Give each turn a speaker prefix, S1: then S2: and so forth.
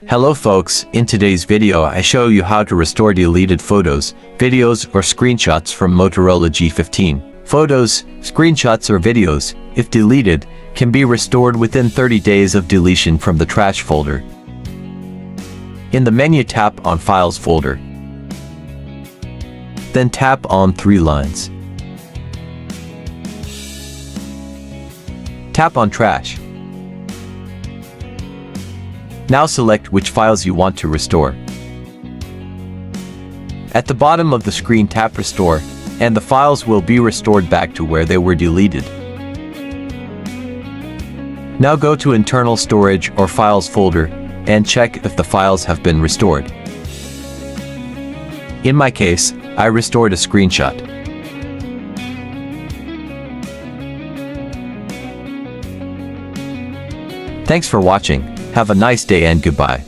S1: Hello folks, in today's video I show you how to restore deleted photos, videos or screenshots from Motorola G15. Photos, screenshots or videos, if deleted, can be restored within 30 days of deletion from the trash folder. In the menu, tap on Files folder. Then tap on 3 lines. Tap on Trash. Now select which files you want to restore. At the bottom of the screen, tap Restore, and the files will be restored back to where they were deleted. Now go to Internal Storage or Files folder and check if the files have been restored. In my case, I restored a screenshot. Thanks for watching. Have a nice day and goodbye.